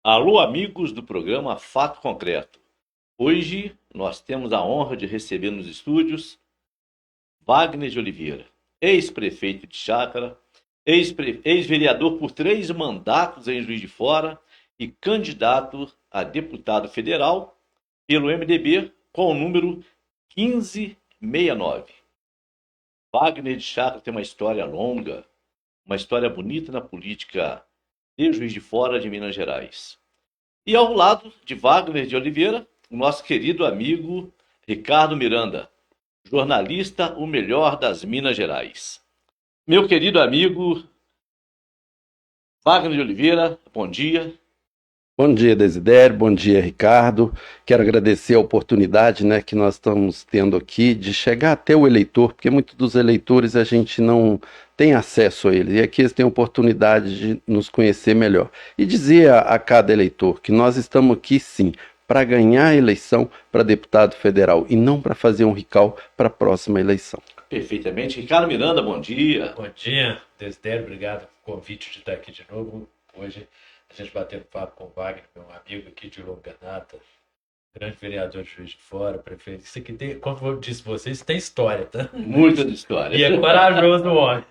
Alô, amigos do programa Fato Concreto. Hoje nós temos a honra de receber nos estúdios Wagner de Oliveira, ex-prefeito de Chácara, ex-vereador por 3 mandatos em Juiz de Fora e candidato a deputado federal pelo MDB com o número 1569. Wagner de Chácara tem uma história longa, uma história bonita na política de Juiz de Fora de Minas Gerais. E ao lado de Wagner de Oliveira, o nosso querido amigo Ricardo Miranda, jornalista o melhor das Minas Gerais. Meu querido amigo Wagner de Oliveira, bom dia. Bom dia, Desidério. Bom dia, Ricardo. Quero agradecer a oportunidade, que nós estamos tendo aqui de chegar até o eleitor, porque muitos dos eleitores a gente não tem acesso a eles. E aqui eles têm a oportunidade de nos conhecer melhor. E dizer a cada eleitor que nós estamos aqui, sim, para ganhar a eleição para deputado federal e não para fazer um rical para a próxima eleição. Perfeitamente. Ricardo Miranda, bom dia. Bom dia, Desidério. Obrigado pelo convite de estar aqui de novo hoje. A gente batendo papo com o Wagner, meu amigo aqui de longa data, grande vereador de Juiz de Fora, prefeito. Isso aqui tem, como eu disse pra vocês, tem história, tá? Muita história. E é corajoso o homem.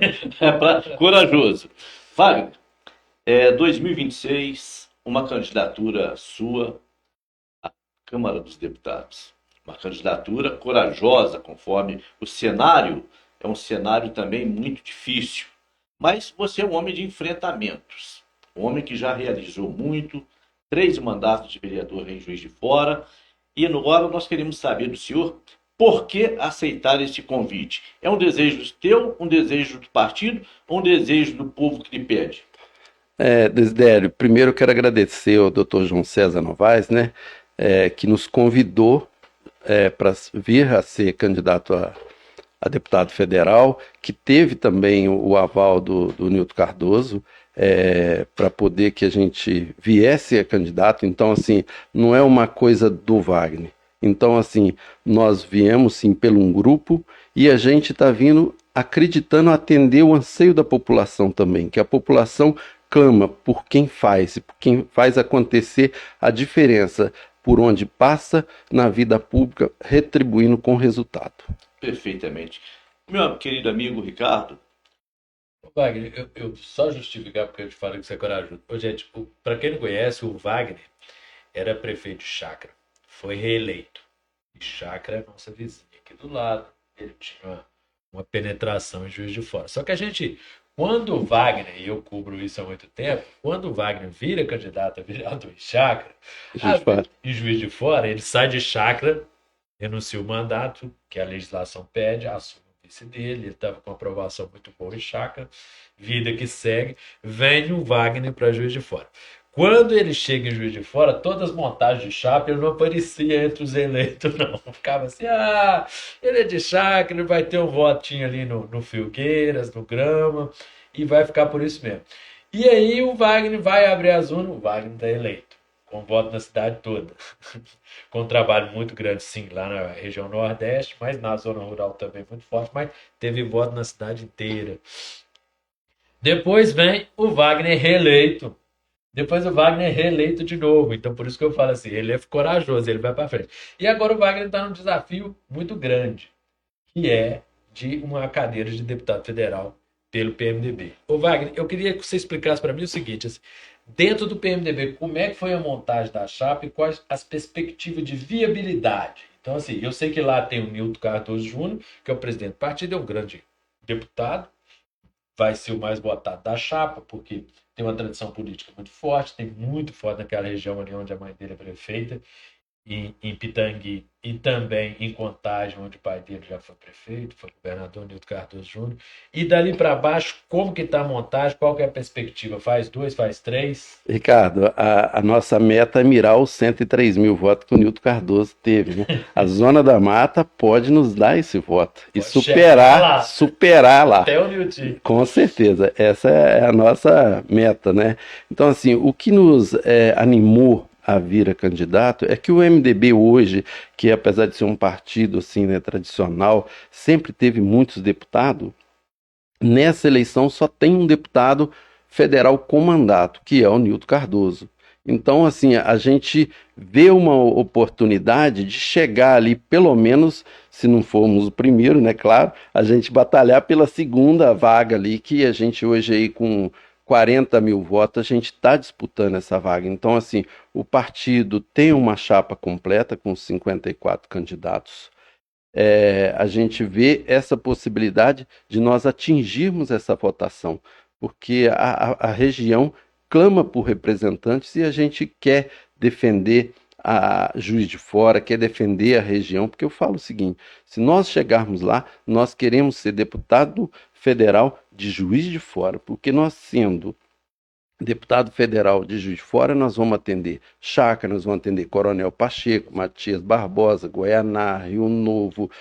Corajoso. Wagner, 2026, uma candidatura sua à Câmara dos Deputados. Uma candidatura corajosa, conforme o cenário é um cenário também muito difícil. Mas você é um homem de enfrentamentos. Um homem que já realizou muito, 3 mandatos de vereador em Juiz de Fora. E agora nós queremos saber do senhor por que aceitar este convite. É um desejo teu, um desejo do partido ou um desejo do povo que lhe pede? Desidério, primeiro eu quero agradecer ao Dr. João César Novaes, que nos convidou para vir a ser candidato a deputado federal, que teve também o aval do Nilton Cardoso, para poder que a gente viesse a candidato. Então, assim, não é uma coisa do Wagner. Então, assim, nós viemos, sim, pelo um grupo e a gente está vindo acreditando atender o anseio da população também, que a população clama por quem faz acontecer a diferença por onde passa na vida pública, retribuindo com resultado. Perfeitamente. Meu querido amigo Ricardo. Wagner, eu só justificar porque eu te falei que você é corajoso. Ô, gente, para quem não conhece, o Wagner era prefeito de Chácara, foi reeleito. E Chácara é nossa vizinha aqui do lado. Ele tinha uma penetração em Juiz de Fora. Só que a gente, quando o Wagner, e eu cubro isso há muito tempo, quando o Wagner vira candidato a vereador em Chácara, em Juiz de Fora, ele sai de Chácara, renuncia o mandato, que a legislação pede, assume o vice dele, ele estava com uma aprovação muito boa em Chácara, vida que segue, vem o Wagner para Juiz de Fora. Quando ele chega em Juiz de Fora, todas as montagens de chapa, ele não aparecia entre os eleitos, não. Ficava assim, ele é de Chácara, ele vai ter um votinho ali no Filgueiras, no Grama, e vai ficar por isso mesmo. E aí o Wagner vai abrir as urnas, o Wagner está eleito, com voto na cidade toda. Com um trabalho muito grande, sim, lá na região Nordeste, mas na zona rural também muito forte, mas teve voto na cidade inteira. Depois vem o Wagner reeleito. Depois o Wagner reeleito de novo. Então, por isso que eu falo assim, ele é corajoso, ele vai para frente. E agora o Wagner está num desafio muito grande, que é de uma cadeira de deputado federal pelo PMDB. Ô Wagner, eu queria que você explicasse para mim o seguinte, assim, dentro do PMDB, como é que foi a montagem da chapa e quais as perspectivas de viabilidade? Então, assim, eu sei que lá tem o Nilton Cardoso Júnior, que é o presidente do partido, é um grande deputado, vai ser o mais votado da chapa, porque tem uma tradição política muito forte, tem muito forte naquela região ali onde a mãe dele é prefeita, em Pitangui e também em Contagem, onde o pai dele já foi prefeito, foi governador Nilton Cardoso Júnior. E dali para baixo, como que está a montagem? Qual que é a perspectiva? Faz 2, faz 3? Ricardo, a nossa meta é mirar os 103 mil votos que o Nilton Cardoso teve, né? A Zona da Mata pode nos dar esse voto e superar lá. Até o Nilton. Com certeza, essa é a nossa meta, né? Então, assim, o que nos animou a vir a candidato é que o MDB hoje, que apesar de ser um partido assim, tradicional, sempre teve muitos deputados. Nessa eleição só tem um deputado federal com mandato, que é o Nilton Cardoso. Então, assim, a gente vê uma oportunidade de chegar ali, pelo menos, se não formos o primeiro, né, claro, a gente batalhar pela segunda vaga ali, que a gente hoje aí com 40 mil votos, a gente está disputando essa vaga. Então, assim, o partido tem uma chapa completa com 54 candidatos. A gente vê essa possibilidade de nós atingirmos essa votação, porque a região clama por representantes e a gente quer defender a Juiz de Fora, quer defender a região, porque eu falo o seguinte: se nós chegarmos lá, nós queremos ser deputado federal de Juiz de Fora, porque nós sendo deputado federal de Juiz de Fora, nós vamos atender Chácara, nós vamos atender Coronel Pacheco, Matias Barbosa, Goianá, Rio Novo,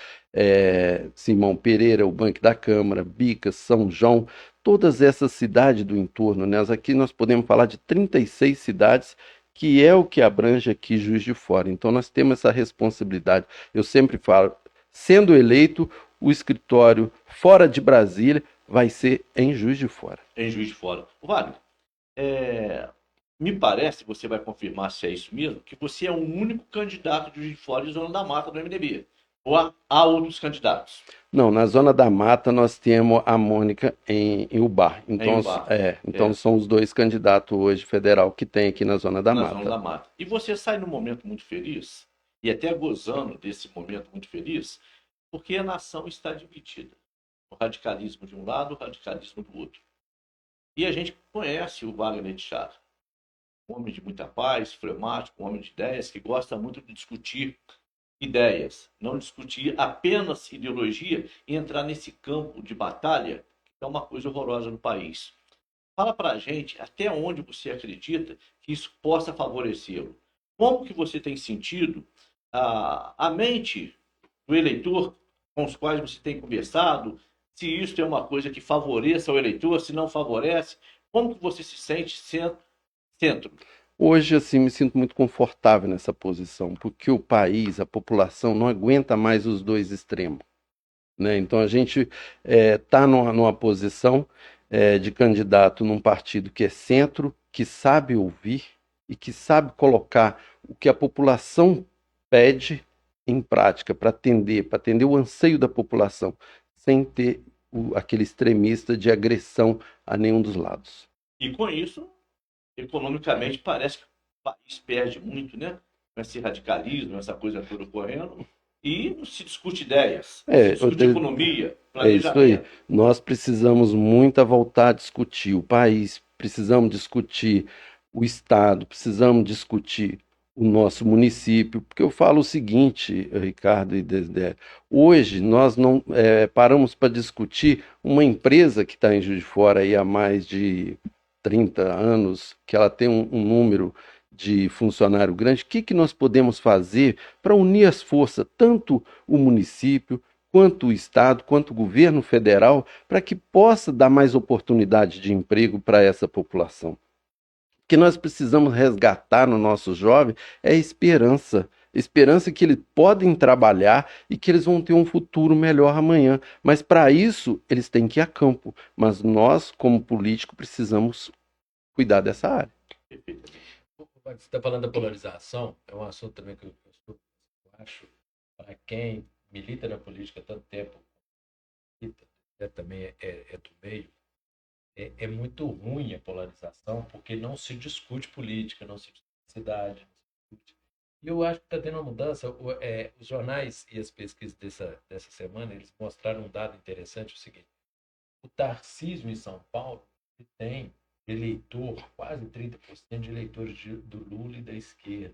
Simão Pereira, o Banco da Câmara, Bicas, São João, todas essas cidades do entorno, né? Aqui nós podemos falar de 36 cidades, que é o que abrange aqui Juiz de Fora. Então nós temos essa responsabilidade. Eu sempre falo, sendo eleito, o escritório fora de Brasília vai ser em Juiz de Fora. Em Juiz de Fora. Wagner, me parece, você vai confirmar se é isso mesmo, que você é o único candidato de Juiz de Fora e Zona da Mata do MDB. Ou há outros candidatos? Não, na Zona da Mata nós temos a Mônica em Ubar. Então, então são os dois candidatos hoje federal que tem aqui na Zona da Mata. Zona da Mata. E você sai num momento muito feliz, e até gozando desse momento muito feliz, porque a nação está dividida. O radicalismo de um lado, o radicalismo do outro. E a gente conhece o Wagner de Char, um homem de muita paz, fleumático, um homem de ideias, que gosta muito de discutir ideias, não discutir apenas ideologia e entrar nesse campo de batalha, que é uma coisa horrorosa no país. Fala para a gente até onde você acredita que isso possa favorecê-lo. Como que você tem sentido a mente do eleitor com os quais você tem conversado? Se isso é uma coisa que favoreça o eleitor, se não favorece, como que você se sente centro? Hoje, assim, me sinto muito confortável nessa posição, porque o país, a população, não aguenta mais os dois extremos, né? Então, a gente está numa posição de candidato num partido que é centro, que sabe ouvir e que sabe colocar o que a população pede em prática para atender o anseio da população, sem ter aquele extremista de agressão a nenhum dos lados. E com isso, economicamente, parece que o país perde muito, né? Com esse radicalismo, essa coisa toda ocorrendo. E não se discute ideias, se discute economia, planejamento. É isso aí. Nós precisamos muito voltar a discutir o país, precisamos discutir o Estado, precisamos discutir o nosso município, porque eu falo o seguinte, Ricardo e Desdé, hoje nós não paramos para discutir uma empresa que está em Juiz de Fora aí há mais de 30 anos, que ela tem um número de funcionário grande, o que nós podemos fazer para unir as forças, tanto o município, quanto o Estado, quanto o governo federal, para que possa dar mais oportunidade de emprego para essa população. O que nós precisamos resgatar no nosso jovem é esperança. Esperança que eles podem trabalhar e que eles vão ter um futuro melhor amanhã. Mas para isso, eles têm que ir a campo. Mas nós, como político, precisamos cuidar dessa área. Você está falando da polarização, é um assunto também que eu acho, para quem milita na política há tanto tempo, também é do meio, é muito ruim a polarização, porque não se discute política, não se discute cidade. E eu acho que está tendo uma mudança. Os jornais e as pesquisas dessa semana, eles mostraram um dado interessante, o seguinte: o Tarcísio em São Paulo tem eleitor, quase 30% de eleitores do Lula e da esquerda.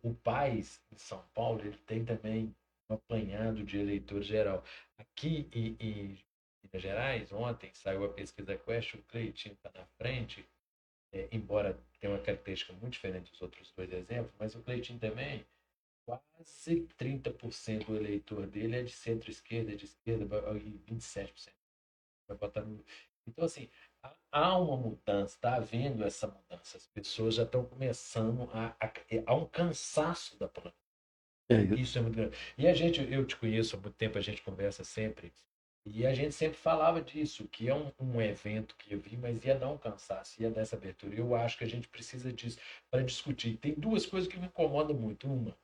O Paes em São Paulo, ele tem também um apanhado de eleitor geral. Aqui em Minas Gerais, ontem saiu a pesquisa Quest, o Cleitinho está na frente, embora tenha uma característica muito diferente dos outros dois exemplos, mas o Cleitinho também, quase 30% do eleitor dele é de centro-esquerda, de esquerda, e 27% vai votar no... Então, assim, há uma mudança, está havendo essa mudança. As pessoas já estão começando a um cansaço da política. Isso é muito grande. E eu te conheço há muito tempo, a gente conversa sempre, E a gente sempre falava disso, que é um evento que ia vir, mas ia dar um cansaço, ia dar essa abertura. E eu acho que a gente precisa disso para discutir. Tem duas coisas que me incomodam muito. Uma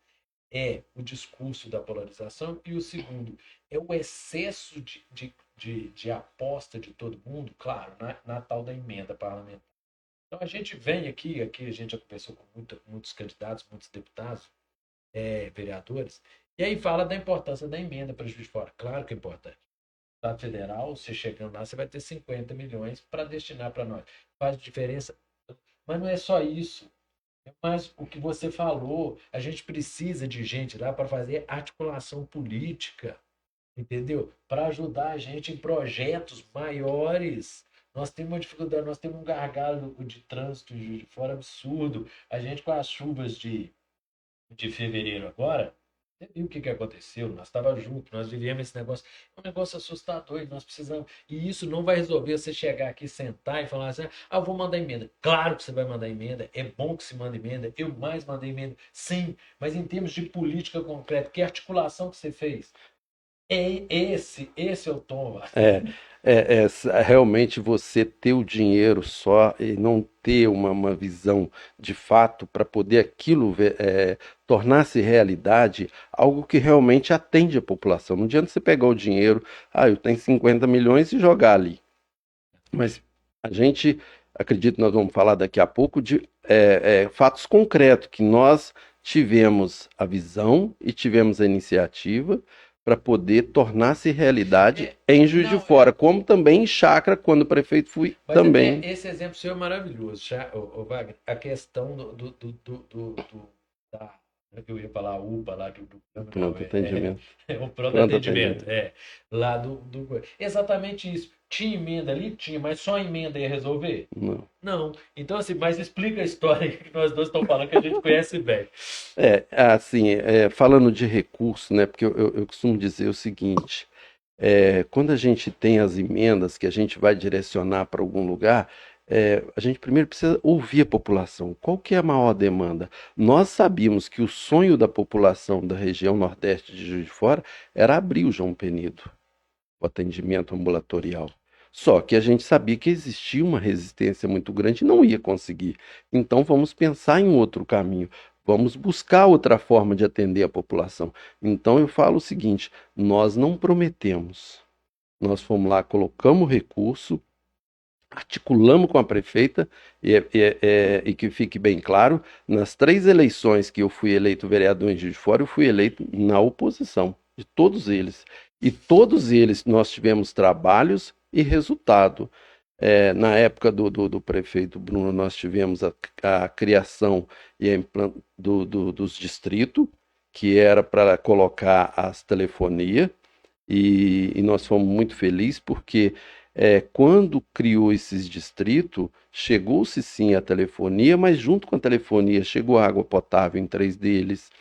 é o discurso da polarização e o segundo é o excesso de aposta de todo mundo, claro, na tal da emenda parlamentar. Então a gente vem aqui a gente já conversou com muitos candidatos, muitos deputados, vereadores, e aí fala da importância da emenda para Juiz de Fora. Claro que é importante. Estado Federal, você chegando lá, você vai ter 50 milhões para destinar para nós. Faz diferença. Mas não é só isso. Mas o que você falou, a gente precisa de gente lá para fazer articulação política, entendeu? Para ajudar a gente em projetos maiores. Nós temos uma dificuldade, nós temos um gargalo de trânsito de fora absurdo. A gente com as chuvas de fevereiro agora, você viu o que aconteceu? Nós estávamos juntos, nós vivíamos esse negócio. É um negócio assustador e nós precisamos. E isso não vai resolver você chegar aqui, sentar e falar assim: ah, eu vou mandar emenda. Claro que você vai mandar emenda, é bom que se manda emenda. Eu mais mandei emenda, sim, mas em termos de política concreta, que articulação que você fez? Esse é o tom. Realmente você ter o dinheiro só e não ter uma visão de fato para poder aquilo tornar-se realidade, algo que realmente atende a população. Não adianta você pegar o dinheiro, eu tenho 50 milhões e jogar ali. Mas a gente, acredito que nós vamos falar daqui a pouco de fatos concretos, que nós tivemos a visão e tivemos a iniciativa para poder tornar-se realidade em Juiz de Fora, como também em Chácara, quando o prefeito fui Mas também. Esse exemplo seu é maravilhoso, Wagner. A questão da. Eu ia falar UPA lá do Pronto atendimento. O pronto atendimento. Lá exatamente isso. Tinha emenda ali? Tinha, mas só a emenda ia resolver? Não. Não. Então, assim, mas explica a história que nós dois estamos falando, que a gente conhece bem. Falando de recurso, né? Porque eu costumo dizer o seguinte: quando a gente tem as emendas que a gente vai direcionar para algum lugar, a gente primeiro precisa ouvir a população. Qual que é a maior demanda? Nós sabíamos que o sonho da população da região nordeste de Juiz de Fora era abrir o João Penido, o atendimento ambulatorial. Só que a gente sabia que existia uma resistência muito grande e não ia conseguir. Então vamos pensar em outro caminho. Vamos buscar outra forma de atender a população. Então eu falo o seguinte: nós não prometemos. Nós fomos lá, colocamos recurso, articulamos com a prefeita, e que fique bem claro, nas 3 eleições que eu fui eleito vereador em Juiz de Fora, eu fui eleito na oposição, de todos eles. E todos eles nós tivemos trabalhos e resultado. Na época do prefeito Bruno, nós tivemos a criação dos distritos, que era para colocar as telefonias, e nós fomos muito felizes porque quando criou esses distritos, chegou-se sim a telefonia, mas junto com a telefonia chegou água potável em 3 deles,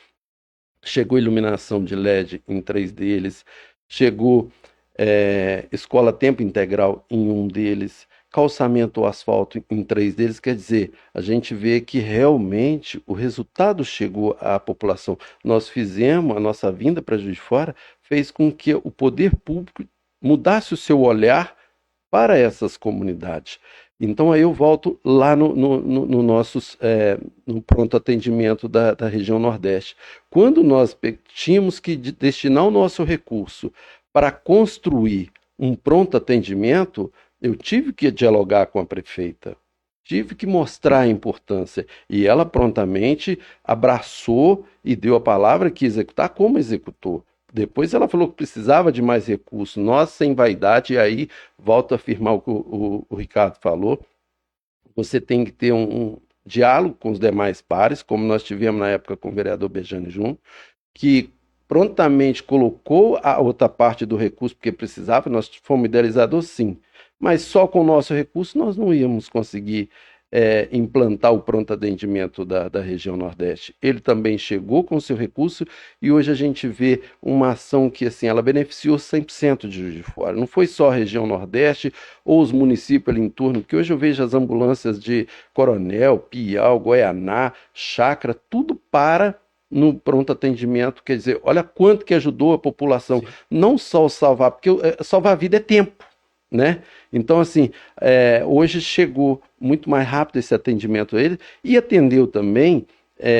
chegou iluminação de LED em 3 deles, chegou escola tempo integral em 1 deles, calçamento ou asfalto em 3 deles. Quer dizer, a gente vê que realmente o resultado chegou à população. Nós fizemos, a nossa vinda para Juiz de Fora fez com que o poder público mudasse o seu olhar para essas comunidades. Então aí eu volto lá no pronto atendimento da região Nordeste. Quando nós tínhamos que destinar o nosso recurso para construir um pronto atendimento, eu tive que dialogar com a prefeita, tive que mostrar a importância, e ela prontamente abraçou e deu a palavra que ia executar, como executou. Depois ela falou que precisava de mais recursos. Nós, sem vaidade, e aí volto a afirmar o que o Ricardo falou, você tem que ter um diálogo com os demais pares, como nós tivemos na época com o vereador Bejane Júnior, que prontamente colocou a outra parte do recurso, porque precisava. Nós fomos idealizadores, sim, mas só com o nosso recurso nós não íamos conseguir implantar o pronto atendimento da região Nordeste. Ele também chegou com o seu recurso, e hoje a gente vê uma ação que assim, ela beneficiou 100% de Juiz de Fora. Não foi só a região Nordeste ou os municípios ali em torno, que hoje eu vejo as ambulâncias de Coronel, Piau, Goianá, Chácara, tudo para no pronto atendimento, quer dizer, olha quanto que ajudou a população, Sim. não só salvar, porque salvar a vida é tempo, né? Então, assim, hoje chegou muito mais rápido esse atendimento a ele e atendeu também,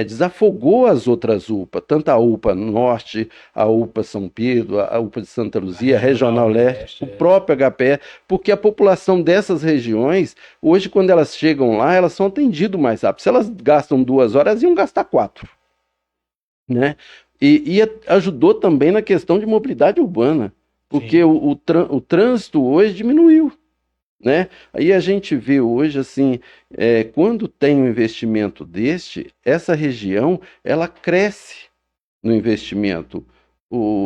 desafogou as outras UPA, tanto a UPA Norte, a UPA São Pedro, a UPA de Santa Luzia, a Regional Leste, o próprio HPE, porque a população dessas regiões, hoje, quando elas chegam lá, elas são atendidas mais rápido. Se elas gastam 2 horas, elas iam gastar 4, né? E ajudou também na questão de mobilidade urbana, porque Sim. o trânsito hoje diminuiu, né? Aí a gente vê hoje assim, quando tem um investimento deste, essa região ela cresce no investimento.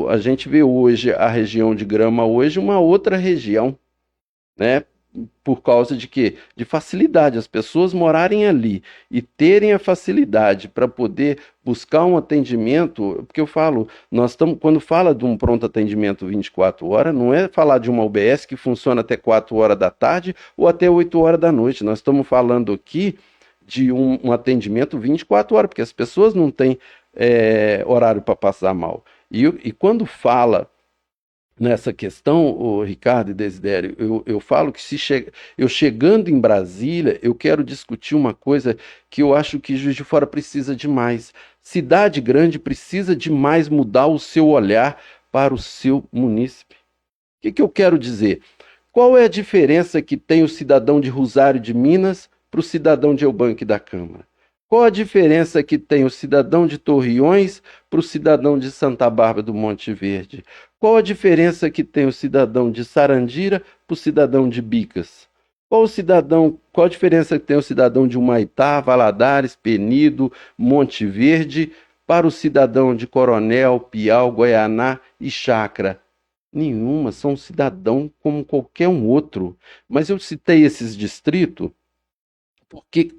A gente vê hoje a região de Grama hoje uma outra região, né? Por causa de quê? De facilidade, as pessoas morarem ali e terem a facilidade para poder buscar um atendimento, porque eu falo, nós estamos, quando fala de um pronto atendimento 24 horas, não é falar de uma UBS que funciona até 4 horas da tarde ou até 8 horas da noite, nós estamos falando aqui de um atendimento 24 horas, porque as pessoas não têm horário para passar mal. E quando fala nessa questão, o Ricardo e Desidério, eu falo que eu chegando em Brasília, eu quero discutir uma coisa que eu acho que Juiz de Fora precisa demais. Cidade grande precisa demais mudar o seu olhar para o seu munícipe. O que eu quero dizer? Qual é a diferença que tem o cidadão de Rosário de Minas para o cidadão de Eubanque da Câmara? Qual a diferença que tem o cidadão de Torreões para o cidadão de Santa Bárbara do Monte Verde? Qual a diferença que tem o cidadão de Sarandira para o cidadão de Bicas? Qual a diferença que tem o cidadão de Humaitá, Valadares, Penido, Monte Verde para o cidadão de Coronel, Piau, Goianá e Chácara? Nenhuma, são um cidadão como qualquer um outro. Mas eu citei esses distritos porque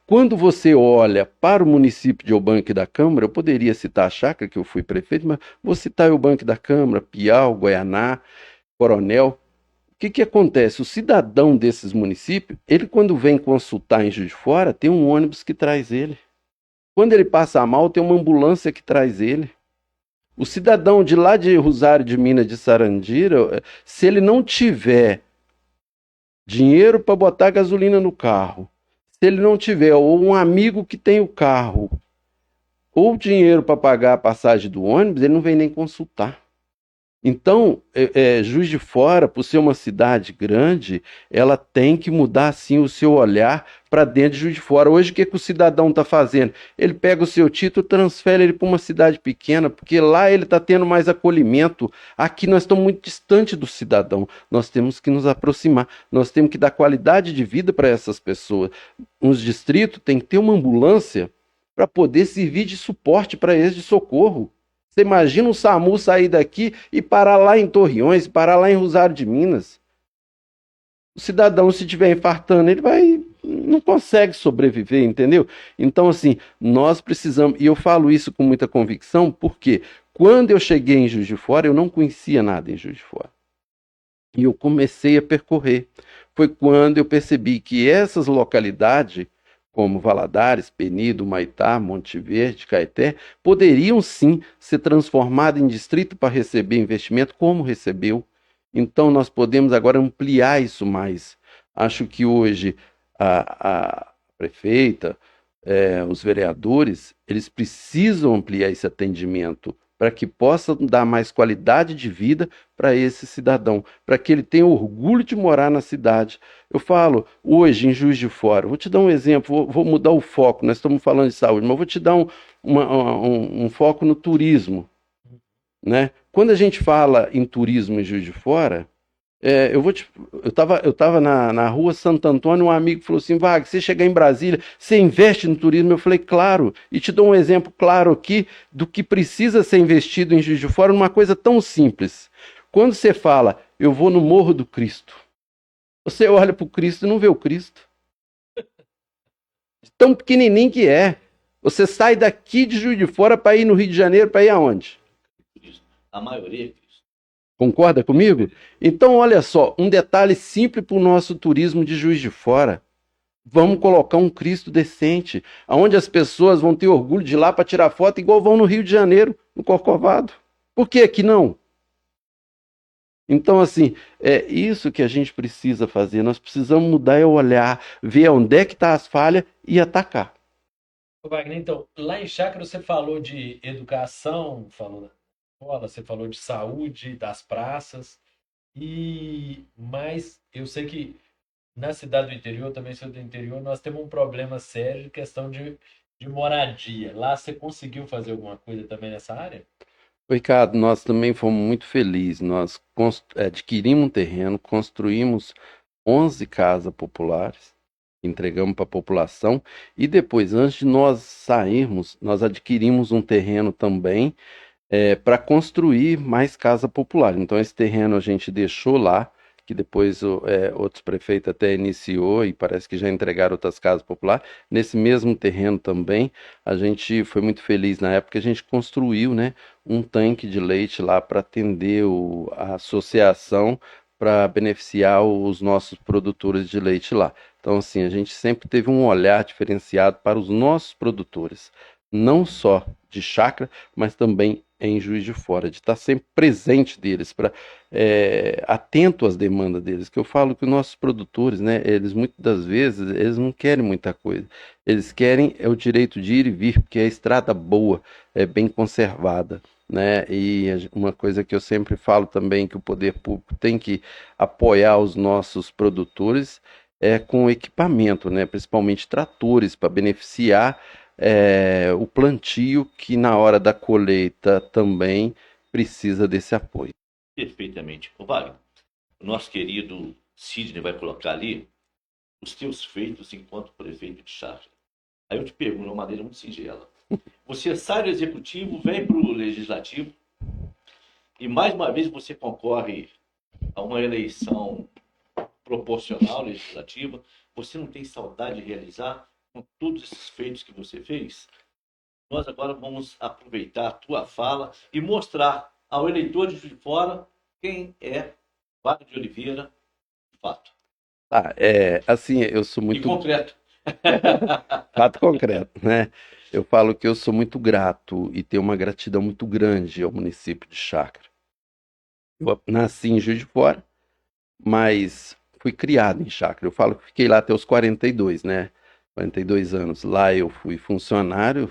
quando você olha para o município de Eubanque da Câmara, eu poderia citar a Chácara, que eu fui prefeito, mas vou citar Eubanque da Câmara, Piau, Goianá, Coronel. O que acontece? O cidadão desses municípios, ele quando vem consultar em Juiz de Fora, tem um ônibus que traz ele. Quando ele passa mal, tem uma ambulância que traz ele. O cidadão de lá de Rosário de Minas, de Sarandira, se ele não tiver dinheiro para botar gasolina no carro, se ele não tiver, ou um amigo que tem o carro, ou dinheiro para pagar a passagem do ônibus, ele não vem nem consultar. Então, Juiz de Fora, por ser uma cidade grande, ela tem que mudar, sim, o seu olhar para dentro de Juiz de Fora. Hoje, o que o cidadão está fazendo? Ele pega o seu título, transfere ele para uma cidade pequena, porque lá ele está tendo mais acolhimento. Aqui nós estamos muito distante do cidadão. Nós temos que nos aproximar. Nós temos que dar qualidade de vida para essas pessoas. Nos distritos tem que ter uma ambulância para poder servir de suporte para eles, de socorro. Você imagina um SAMU sair daqui e parar lá em Torreões, parar lá em Rosário de Minas. O cidadão, se estiver infartando, não consegue sobreviver, entendeu? Então, assim, nós precisamos, e eu falo isso com muita convicção, porque quando eu cheguei em Juiz de Fora, eu não conhecia nada em Juiz de Fora. E eu comecei a percorrer. Foi quando eu percebi que essas localidades, como Valadares, Penido, Humaitá, Monte Verde, Caeté, poderiam sim ser transformadas em distrito para receber investimento, como recebeu. Então nós podemos agora ampliar isso mais. Acho que hoje a prefeita, os vereadores, eles precisam ampliar esse atendimento para que possa dar mais qualidade de vida para esse cidadão, para que ele tenha orgulho de morar na cidade. Eu falo, hoje, em Juiz de Fora, vou te dar um exemplo, vou mudar o foco, nós estamos falando de saúde, mas vou te dar um foco no turismo, né? Quando a gente fala em turismo em Juiz de Fora, eu tava na rua Santo Antônio, um amigo falou assim, Wagner, você chegar em Brasília, você investe no turismo? Eu falei, claro, e te dou um exemplo claro aqui do que precisa ser investido em Juiz de Fora, numa coisa tão simples. Quando você fala, eu vou no Morro do Cristo, você olha para o Cristo e não vê o Cristo. Tão pequenininho que é. Você sai daqui de Juiz de Fora para ir no Rio de Janeiro, para ir aonde? A maioria é Cristo. Concorda comigo? Então, olha só, um detalhe simples para o nosso turismo de Juiz de Fora. Vamos colocar um Cristo decente, onde as pessoas vão ter orgulho de ir lá para tirar foto, igual vão no Rio de Janeiro, no Corcovado. Por que aqui não? Então, assim, é isso que a gente precisa fazer. Nós precisamos mudar o olhar, ver onde é que estão as falhas e atacar. Ô, Wagner, então, lá em Chácara você falou de educação, falou da escola, você falou de saúde, das praças, mas eu sei que na cidade do interior, também sou do interior, nós temos um problema sério de questão de moradia. Lá você conseguiu fazer alguma coisa também nessa área? Ricardo, nós também fomos muito felizes. Nós adquirimos um terreno, construímos 11 casas populares, entregamos para a população e depois, antes de nós sairmos, nós adquirimos um terreno também para construir mais casa popular. Então, esse terreno a gente deixou lá, que depois outros prefeitos até iniciou e parece que já entregaram outras casas populares. Nesse mesmo terreno também, a gente foi muito feliz na época, a gente construiu, né, um tanque de leite lá para atender a associação para beneficiar os nossos produtores de leite lá. Então, assim, a gente sempre teve um olhar diferenciado para os nossos produtores, não só de chácara, mas também em Juiz de Fora, de estar sempre presente deles, para atento às demandas deles. Que eu falo que os nossos produtores, né, eles muitas das vezes eles não querem muita coisa, eles querem o direito de ir e vir, porque é estrada boa, é bem conservada. Né? E uma coisa que eu sempre falo também que o poder público tem que apoiar os nossos produtores com equipamento, né? Principalmente tratores para beneficiar o plantio que na hora da colheita também precisa desse apoio. Perfeitamente. Ô, Wagner, o nosso querido Sidney vai colocar ali os teus feitos enquanto prefeito de Chácara. Aí eu te pergunto de uma maneira muito singela. Você sai do executivo, vem para o legislativo e mais uma vez você concorre a uma eleição proporcional legislativa. Você não tem saudade de realizar com todos esses feitos que você fez? Nós agora vamos aproveitar a tua fala e mostrar ao eleitor de Juiz de Fora quem é Wagner de Oliveira, de fato. Assim, eu sou E muito concreto. fato concreto, né? Eu falo que eu sou muito grato e tenho uma gratidão muito grande ao município de Chácara. Eu nasci em Juiz de Fora, mas fui criado em Chácara. Eu falo que fiquei lá até os 42, né? 42 anos. Lá eu fui funcionário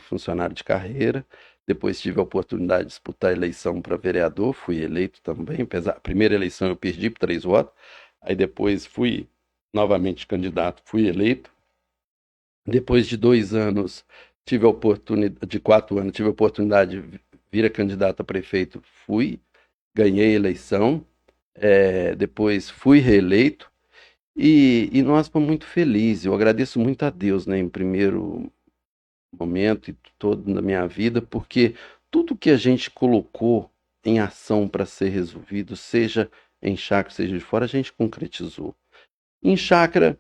de carreira. Depois tive a oportunidade de disputar a eleição para vereador, fui eleito também. Apesar, a primeira eleição eu perdi por 3 votos. Aí depois fui novamente candidato, fui eleito. Depois de 2 anos, tive a oportunidade, de 4 anos, tive a oportunidade de vir a candidato a prefeito, fui, ganhei a eleição. Depois fui reeleito e nós fomos muito felizes. Eu agradeço muito a Deus, né, em primeiro momento e todo na minha vida, porque tudo que a gente colocou em ação para ser resolvido, seja em Chácara, seja de fora, a gente concretizou. Em Chácara,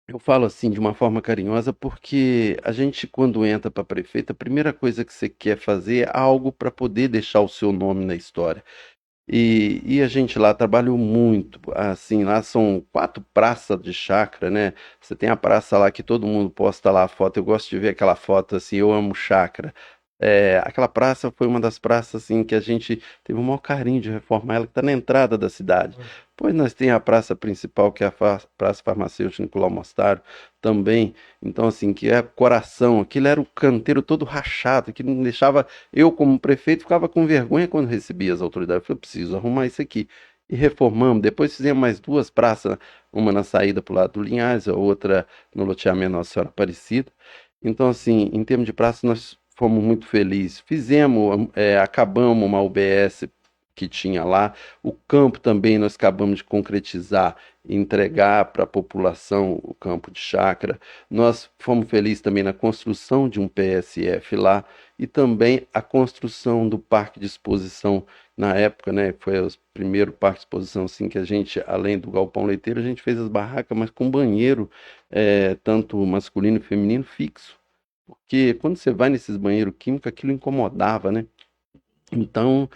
eu falo assim de uma forma carinhosa, porque a gente, quando entra para prefeito, a primeira coisa que você quer fazer é algo para poder deixar o seu nome na história. E a gente lá trabalhou muito, assim, lá são 4 praças de chácara, né? Você tem a praça lá que todo mundo posta lá a foto, eu gosto de ver aquela foto assim, eu amo chácara. Aquela praça foi uma das praças assim que a gente teve o maior carinho de reformar ela, que está na entrada da cidade. Pois nós tem a praça principal, que é a Praça Farmacêutica Nicolau Mostaro, também, então assim, que é coração, aquilo era o canteiro todo rachado, que não deixava, eu como prefeito ficava com vergonha quando recebia as autoridades, eu falei, preciso arrumar isso aqui. E reformamos, depois fizemos mais 2 praças, uma na saída para o lado do Linhares, a outra no loteamento Nossa Senhora Aparecida. Então, assim, em termos de praça, nós fomos muito felizes. Fizemos, acabamos uma UBS que tinha lá. O campo também nós acabamos de concretizar e entregar para a população o campo de chácara. Nós fomos felizes também na construção de um PSF lá e também a construção do parque de exposição na época, né? Foi o primeiro parque de exposição assim que a gente, além do galpão leiteiro, a gente fez as barracas, mas com banheiro, tanto masculino e feminino fixo. Porque quando você vai nesses banheiros químicos, aquilo incomodava, né? Então,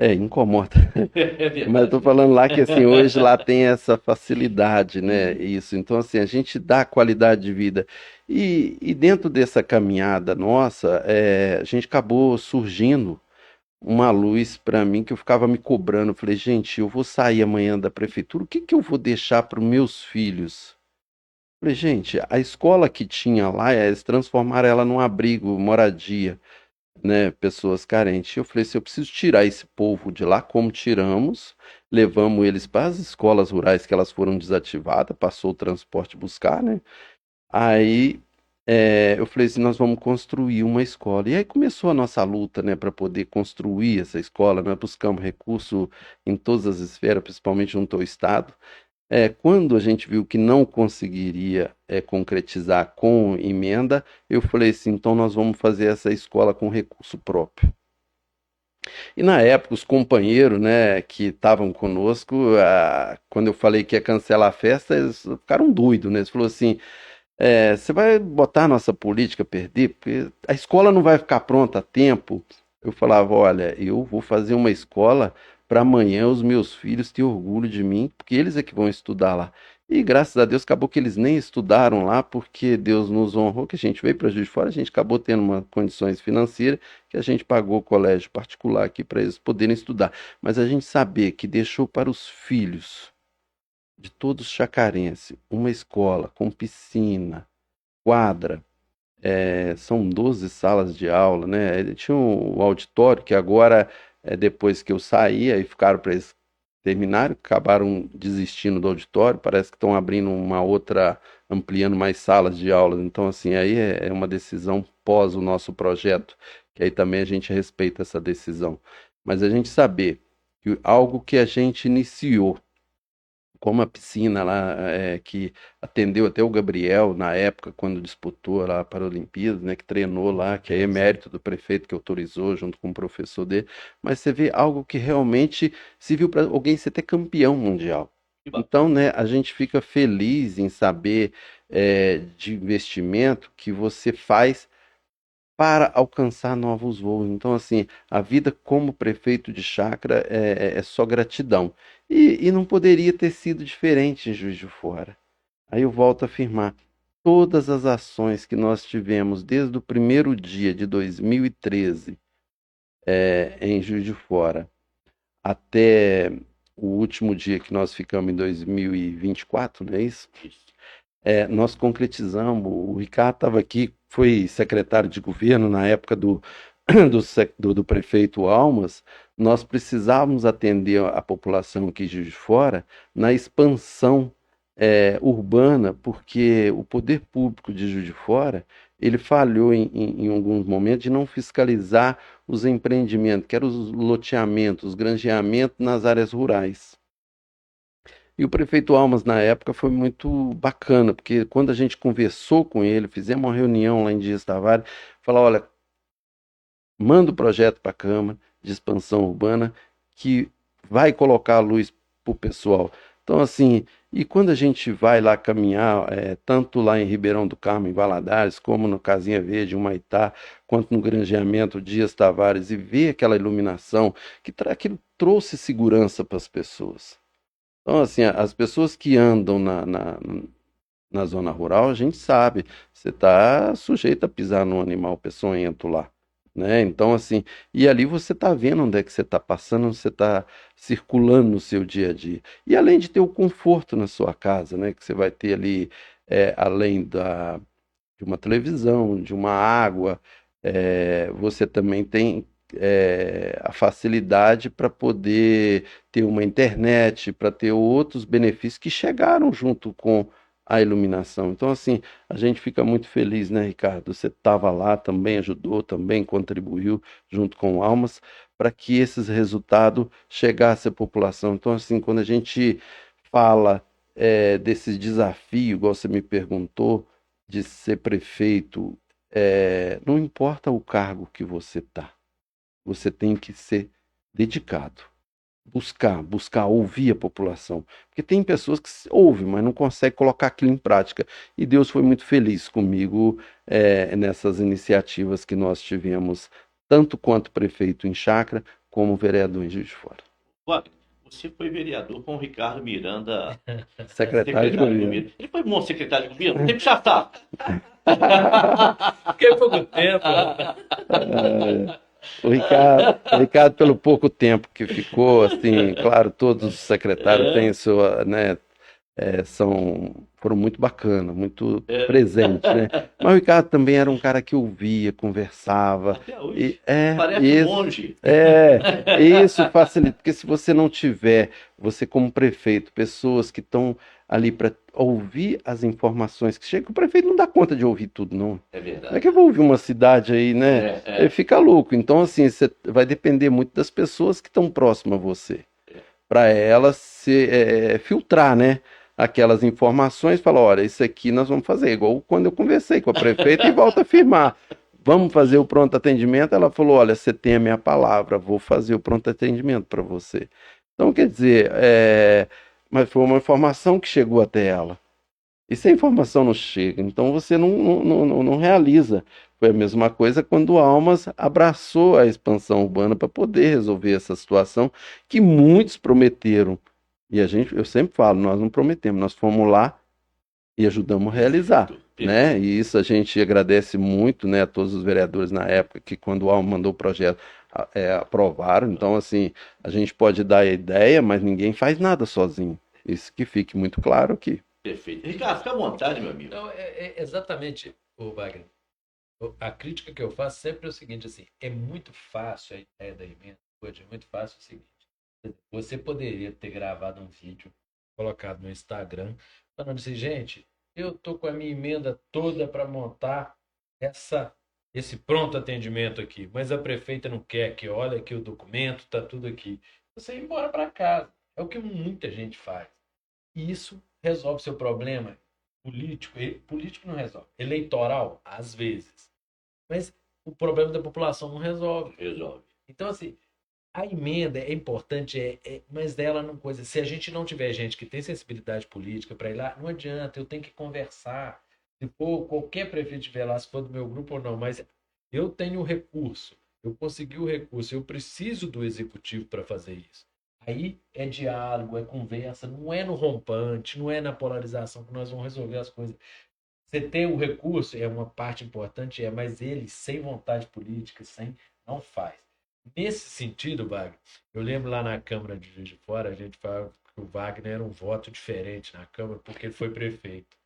Incomoda. É Mas eu verdade. tô falando lá que assim, hoje lá tem essa facilidade, né? Uhum. Isso. Então, assim, a gente dá qualidade de vida. E dentro dessa caminhada nossa, a gente acabou surgindo uma luz para mim que eu ficava me cobrando. Eu falei, gente, eu vou sair amanhã da prefeitura, o que que eu vou deixar para os meus filhos? Eu falei, gente, a escola que tinha lá, eles transformaram ela num abrigo, moradia, né, pessoas carentes. Eu falei assim, eu preciso tirar esse povo de lá, como tiramos, levamos eles para as escolas rurais que elas foram desativadas, passou o transporte buscar, né? Aí eu falei assim, nós vamos construir uma escola. E aí começou a nossa luta, né, para poder construir essa escola. Nós buscamos recurso em todas as esferas, principalmente junto ao Estado. Quando a gente viu que não conseguiria concretizar com emenda, eu falei assim, então nós vamos fazer essa escola com recurso próprio. E na época, os companheiros, né, que estavam conosco, quando eu falei que ia cancelar a festa, eles ficaram doidos, né? Eles falaram assim, você vai botar a nossa política a perder? Porque a escola não vai ficar pronta a tempo. Eu falava, olha, eu vou fazer uma escola para amanhã os meus filhos ter orgulho de mim, porque eles é que vão estudar lá. E graças a Deus acabou que eles nem estudaram lá, porque Deus nos honrou, que a gente veio para Juiz de Fora, a gente acabou tendo uma condições financeiras que a gente pagou o colégio particular aqui para eles poderem estudar. Mas a gente saber que deixou para os filhos de todos os chacarenses uma escola com piscina, quadra, são 12 salas de aula, né? Ele tinha um auditório que agora, depois que eu saí, aí ficaram para eles terminarem, acabaram desistindo do auditório, parece que estão abrindo uma outra, ampliando mais salas de aula. Então, assim, aí é uma decisão pós o nosso projeto, que aí também a gente respeita essa decisão. Mas a gente saber que algo que a gente iniciou, como a piscina lá, que atendeu até o Gabriel na época, quando disputou lá para a Olimpíadas, né, que treinou lá, que aí é mérito do prefeito que autorizou, junto com o professor dele, mas você vê algo que realmente se viu para alguém ser até campeão mundial. Que Então, bacana. né, a gente fica feliz em saber de investimento que você faz para alcançar novos voos. Então, assim, a vida como prefeito de Chácara é só gratidão. E não poderia ter sido diferente em Juiz de Fora. Aí eu volto a afirmar, todas as ações que nós tivemos desde o primeiro dia de 2013 em Juiz de Fora até o último dia que nós ficamos em 2024, não é isso? Isso. Nós concretizamos. O Ricardo estava aqui, foi secretário de governo na época do prefeito Almas. Nós precisávamos atender a população aqui de Juiz de Fora na expansão urbana, porque o poder público de Juiz de Fora ele falhou em alguns momentos de não fiscalizar os empreendimentos, que eram os loteamentos, os granjeamentos nas áreas rurais. E o prefeito Almas, na época, foi muito bacana, porque quando a gente conversou com ele, fizemos uma reunião lá em Dias Tavares, falou: olha, manda o projeto para a Câmara de expansão urbana que vai colocar a luz para o pessoal. Então, assim, e quando a gente vai lá caminhar, tanto lá em Ribeirão do Carmo, em Valadares, como no Casinha Verde, em Humaitá, quanto no granjeamento Dias Tavares, e ver aquela iluminação que trouxe segurança para as pessoas. Então, assim, as pessoas que andam na zona rural, a gente sabe, você está sujeito a pisar num animal peçonhento lá, né? Então, assim, e ali você está vendo onde é que você está passando, você está circulando no seu dia a dia. E além de ter o conforto na sua casa, né? Que você vai ter ali, além de uma televisão, de uma água, você também tem a facilidade para poder ter uma internet, para ter outros benefícios que chegaram junto com a iluminação. Então, assim, a gente fica muito feliz, né, Ricardo? Você estava lá também, ajudou, também contribuiu junto com o Almas para que esses resultados chegassem à população. Então, assim, quando a gente fala desses desafios, igual você me perguntou, de ser prefeito, não importa o cargo que você está, você tem que ser dedicado, buscar ouvir a população, porque tem pessoas que ouvem, mas não conseguem colocar aquilo em prática. E Deus foi muito feliz comigo nessas iniciativas que nós tivemos, tanto quanto prefeito em Chácara, como vereador em Juiz de Fora. Wagner, você foi vereador com o Ricardo Miranda, Secretário de secretário de governo. governo. Ele foi bom secretário de governo? Tem que chatar. Fiquei pouco tempo. O Ricardo, pelo pouco tempo que ficou, assim, claro, todos os secretários têm sua, né, foram muito bacanas, muito presentes, né? Mas o Ricardo também era um cara que ouvia, conversava. Até hoje. E Parece um monge. isso facilita, porque se você não tiver, você como prefeito, pessoas que estão ali para ouvir as informações que chegam, o prefeito não dá conta de ouvir tudo, não. É Não é verdade. que eu vou ouvir uma cidade aí, né? Ele fica louco. Então, assim, você vai depender muito das pessoas que estão próximas a você, para elas filtrar, né? Aquelas informações, falar, olha, isso aqui nós vamos fazer, igual quando eu conversei com a prefeita e volto a afirmar. Vamos fazer o pronto atendimento? Ela falou, olha, você tem a minha palavra, vou fazer o pronto atendimento para você. Então, quer dizer, mas foi uma informação que chegou até ela. E se a informação não chega, então você não realiza. Foi a mesma coisa quando o Almas abraçou a expansão urbana para poder resolver essa situação que muitos prometeram. E eu sempre falo, nós não prometemos, nós fomos lá e ajudamos a realizar, né? E isso a gente agradece muito, né, a todos os vereadores na época que quando o Almas mandou o projeto, aprovaram. Então, assim, a gente pode dar a ideia, mas ninguém faz nada sozinho. Isso que fique muito claro aqui. Perfeito. Ricardo, fica à vontade, meu amigo. Então, exatamente, o Wagner. A crítica que eu faço sempre é o seguinte, assim, é muito fácil a ideia da emenda, é muito fácil o seguinte, você poderia ter gravado um vídeo, colocado no Instagram, falando assim, gente, eu tô com a minha emenda toda para montar esse pronto atendimento aqui, mas a prefeita não quer que olha aqui o documento, tá tudo aqui. Você ir embora para casa. É o que muita gente faz. E isso resolve seu problema político. Político não resolve. Eleitoral, às vezes. Mas o problema da população não resolve. Resolve. Então, assim, a emenda é importante, mas dela não coisa. Se a gente não tiver gente que tem sensibilidade política para ir lá, não adianta, eu tenho que conversar. Se for qualquer prefeito estiver lá, se for do meu grupo ou não, mas eu tenho o recurso, eu consegui o recurso, eu preciso do executivo para fazer isso. Aí é diálogo, é conversa, não é no rompante, não é na polarização que nós vamos resolver as coisas. Você ter o recurso é uma parte importante, mas ele sem vontade política, não faz. Nesse sentido, Wagner, eu lembro lá na Câmara de Juiz de Fora, a gente falava que o Wagner era um voto diferente na Câmara porque ele foi prefeito.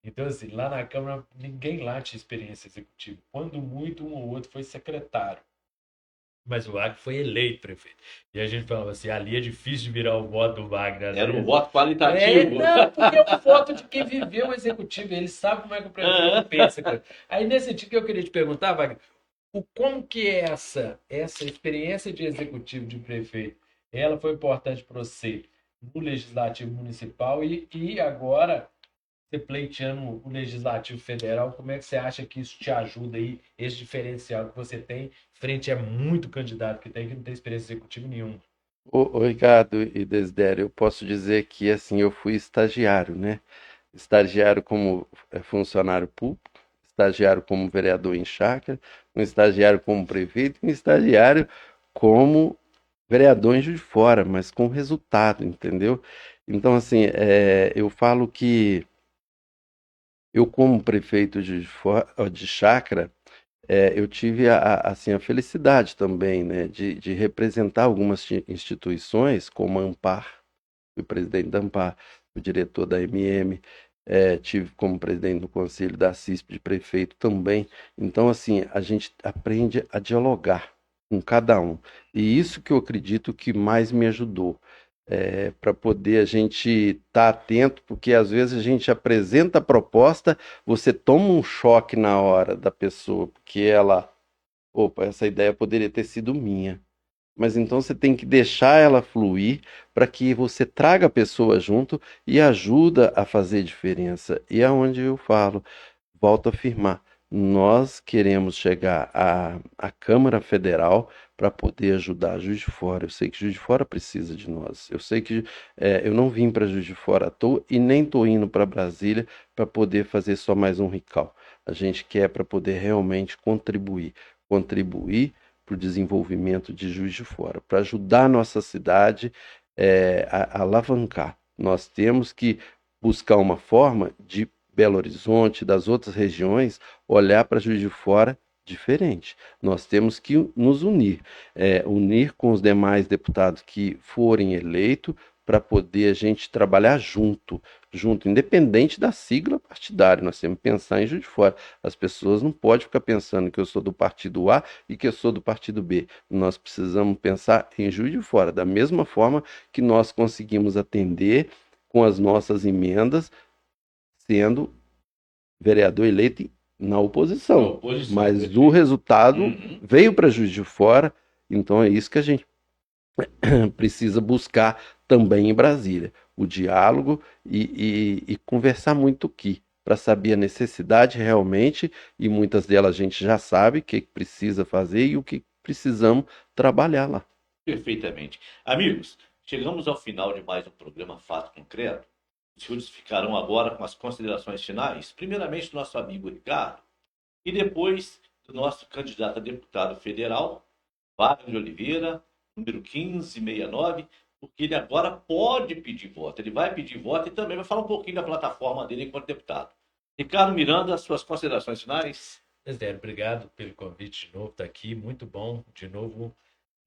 Então, assim, lá na Câmara, ninguém lá tinha experiência executiva. Quando muito, um ou outro foi secretário. Mas o Wagner foi eleito prefeito. E a gente falava assim, ali é difícil de virar o voto do Wagner. Era um voto qualitativo. Não, porque é um voto de quem viveu o executivo. Ele sabe como é que o prefeito pensa. Cara. Aí, nesse sentido que eu queria te perguntar, Wagner, como que é essa experiência de executivo de prefeito, ela foi importante para você no Legislativo Municipal e agora você pleiteando o Legislativo Federal, como é que você acha que isso te ajuda aí, esse diferencial que você tem frente a muito candidato que não tem experiência executiva nenhuma? Ô, Ricardo e Desidério, eu posso dizer que assim, eu fui estagiário, né? Estagiário como funcionário público, estagiário como vereador em chácara, um estagiário como prefeito, e um estagiário como vereador em Juiz de Fora, mas com resultado, entendeu? Então, assim, eu falo que eu, como prefeito de Juiz de Fora, de chácara, eu tive assim, a felicidade também, né, de representar algumas instituições, como a Ampar, fui presidente da Ampar, o diretor da MM, tive como presidente do conselho da CISP de prefeito também. Então, assim, a gente aprende a dialogar com cada um. E isso que eu acredito que mais me ajudou. Para poder a gente estar atento, porque às vezes a gente apresenta a proposta, você toma um choque na hora da pessoa, porque opa, essa ideia poderia ter sido minha. Mas então você tem que deixar ela fluir para que você traga a pessoa junto e ajuda a fazer diferença. E é onde eu falo, volto a afirmar, nós queremos chegar à Câmara Federal para poder ajudar Juiz de Fora. Eu sei que Juiz de Fora precisa de nós. Eu sei que eu não vim para Juiz de Fora à toa e nem estou indo para Brasília para poder fazer só mais um RICAL. A gente quer para poder realmente contribuir para o desenvolvimento de Juiz de Fora, para ajudar a nossa cidade a alavancar. Nós temos que buscar uma forma de Belo Horizonte, das outras regiões, olhar para Juiz de Fora diferente. Nós temos que nos unir, unir com os demais deputados que forem eleitos para poder a gente trabalhar junto, independente da sigla partidária. Nós temos que pensar em Juiz de Fora. As pessoas não podem ficar pensando que eu sou do partido A e que eu sou do partido B. Nós precisamos pensar em Juiz de Fora, da mesma forma que nós conseguimos atender com as nossas emendas, sendo vereador eleito na oposição. Mas o resultado veio para Juiz de Fora, então é isso que a gente precisa buscar também em Brasília. O diálogo e conversar muito aqui, para saber a necessidade realmente, e muitas delas a gente já sabe o que precisa fazer e o que precisamos trabalhar lá. Perfeitamente. Amigos, chegamos ao final de mais um programa Fato Concreto. Os senhores ficarão agora com as considerações finais, primeiramente do nosso amigo Ricardo, e depois do nosso candidato a deputado federal, Wagner de Oliveira, número 1569, porque ele agora pode pedir voto. Ele vai pedir voto e também vai falar um pouquinho da plataforma dele enquanto deputado. Ricardo Miranda, suas considerações finais. Desidério, obrigado pelo convite de novo, estar aqui, muito bom, de novo,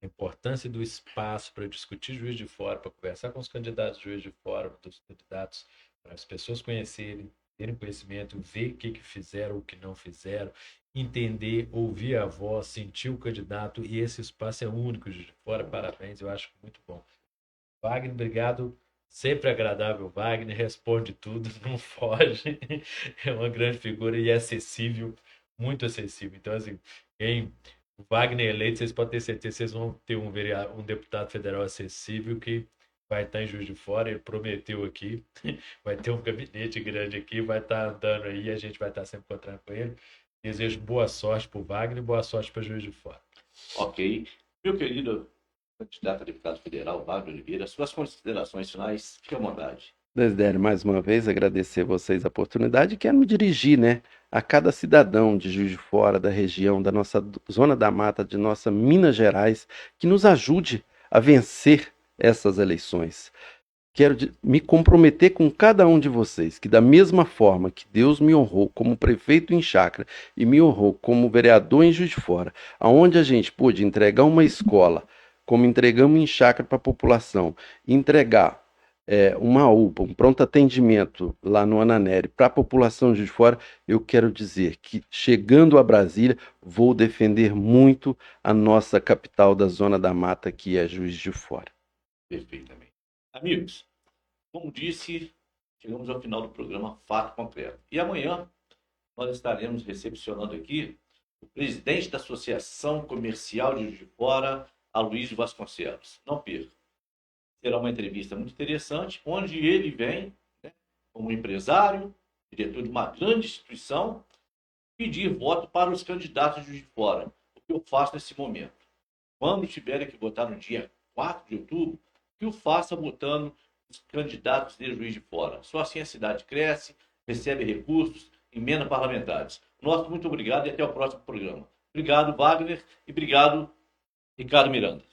a importância do espaço para discutir Juiz de Fora, para conversar com os candidatos de Juiz de Fora, dos candidatos, para as pessoas conhecerem, terem conhecimento, ver o que fizeram, o que não fizeram, entender, ouvir a voz, sentir o candidato, e esse espaço é único, Juiz de Fora, parabéns, eu acho muito bom. Wagner, obrigado. Sempre agradável, Wagner, responde tudo, não foge, é uma grande figura e é acessível, muito acessível. Então, assim, o Wagner eleito, vocês podem ter certeza, vocês vão ter um deputado federal acessível que vai estar em Juiz de Fora, ele prometeu aqui, vai ter um gabinete grande aqui, vai estar andando aí, a gente vai estar sempre encontrando com ele. Desejo boa sorte para o Wagner e boa sorte para Juiz de Fora. Ok. Meu querido candidato a deputado federal, Wagner Oliveira, suas considerações finais, fique à vontade. Desidério, mais uma vez, agradecer a vocês a oportunidade e quero me dirigir, a cada cidadão de Juiz de Fora, da região, da nossa Zona da Mata, de nossa Minas Gerais, que nos ajude a vencer essas eleições. Quero me comprometer com cada um de vocês, que da mesma forma que Deus me honrou como prefeito em Chácara e me honrou como vereador em Juiz de Fora, aonde a gente pôde entregar uma escola, como entregamos em Chácara para a população, entregar uma UPA, um pronto atendimento lá no Ananeri para a população de Juiz de Fora, eu quero dizer que, chegando a Brasília, vou defender muito a nossa capital da Zona da Mata, que é Juiz de Fora. Perfeitamente. Amigos, como disse, chegamos ao final do programa Fato Concreto. E amanhã nós estaremos recepcionando aqui o presidente da Associação Comercial de Juiz de Fora, Aloysio Vasconcelos. Não perca. Será uma entrevista muito interessante, onde ele vem, como empresário, diretor de uma grande instituição, pedir voto para os candidatos de Juiz de Fora. O que eu faço nesse momento? Quando tiverem que votar no dia 4 de outubro, que o faça votando os candidatos de Juiz de Fora. Só assim a cidade cresce, recebe recursos, emenda parlamentares. Nosso muito obrigado e até o próximo programa. Obrigado, Wagner, e obrigado, Ricardo Miranda.